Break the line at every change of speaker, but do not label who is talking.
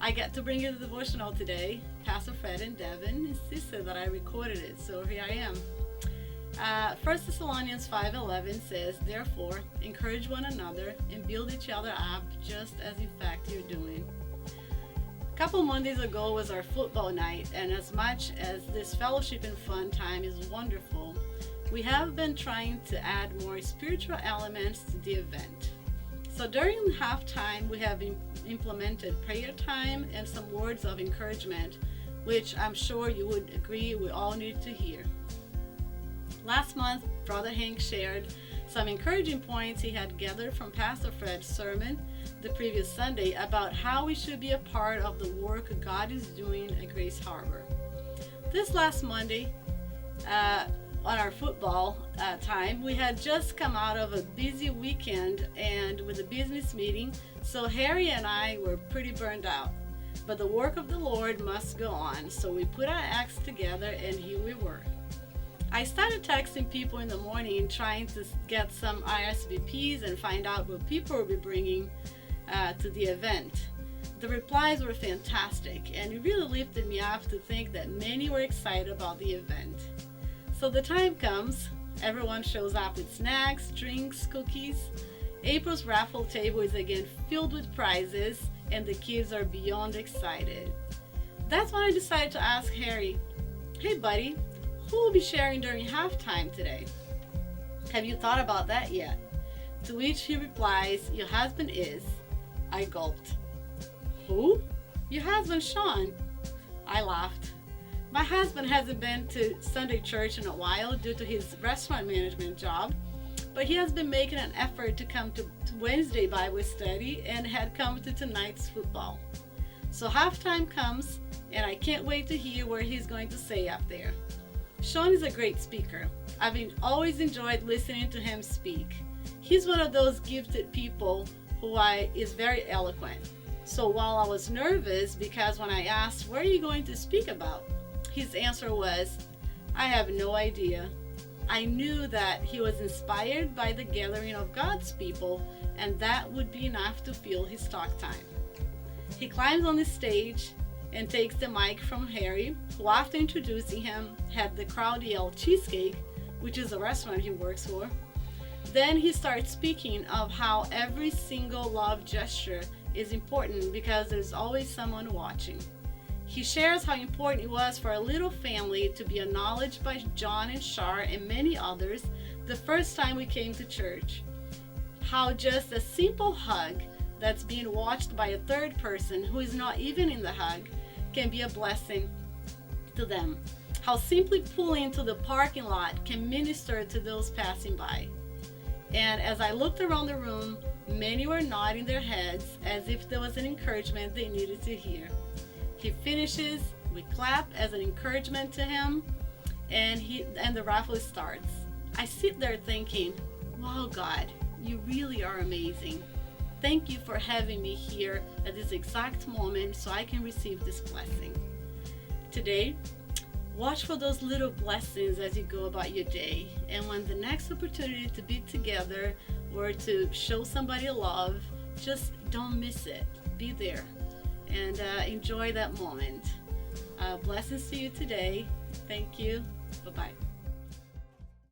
I get to bring you the devotional today. Pastor Fred and Devin insisted that I recorded it, so here I am. 1 Thessalonians 5:11 says, "Therefore, encourage one another and build each other up, just as in fact you're doing." A couple Mondays ago was our football night, and as much as this fellowship and fun time is wonderful, we have been trying to add more spiritual elements to the event. So during halftime, we have implemented prayer time and some words of encouragement, which I'm sure you would agree we all need to hear. Last month, Brother Hank shared some encouraging points he had gathered from Pastor Fred's sermon the previous Sunday about how we should be a part of the work God is doing at Grace Harbor. This last Monday, on our football time, we had just come out of a busy weekend and with a business meeting, so Harry and I were pretty burned out. But the work of the Lord must go on, so we put our acts together and here we were. I started texting people in the morning trying to get some RSVPs and find out what people will be bringing to the event. The replies were fantastic, and it really lifted me up to think that many were excited about the event. So the time comes, everyone shows up with snacks, drinks, cookies. April's raffle table is again filled with prizes, and the kids are beyond excited. That's when I decided to ask Harry, "Hey buddy, who will be sharing during halftime today? Have you thought about that yet?" To which he replies, "Your husband is." I gulped. "Who?" "Your husband, Sean." I laughed. My husband hasn't been to Sunday church in a while due to his restaurant management job, but he has been making an effort to come to Wednesday Bible study and had come to tonight's football. So halftime comes, and I can't wait to hear what he's going to say up there. Sean is a great speaker. I've always enjoyed listening to him speak. He's one of those gifted people who is very eloquent. So while I was nervous because when I asked, "What are you going to speak about?" his answer was, "I have no idea." I knew that he was inspired by the gathering of God's people, and that would be enough to fill his talk time. He climbs on the stage and takes the mic from Harry, who after introducing him had the crowd yell cheesecake, which is a restaurant he works for. Then he starts speaking of how every single love gesture is important because there's always someone watching. He shares how important it was for a little family to be acknowledged by John and Shar and many others the first time we came to church. How just a simple hug that's being watched by a third person who is not even in the hug can be a blessing to them. How simply pulling into the parking lot can minister to those passing by. And as I looked around the room, many were nodding their heads as if there was an encouragement they needed to hear. He finishes, we clap as an encouragement to him, and the raffle starts. I sit there thinking, "Wow, God, you really are amazing. Thank you for having me here at this exact moment so I can receive this blessing." Today, watch for those little blessings as you go about your day, and when the next opportunity to be together or to show somebody love, just don't miss it. Be there and enjoy that moment. Blessings to you today. Thank you. Bye-bye.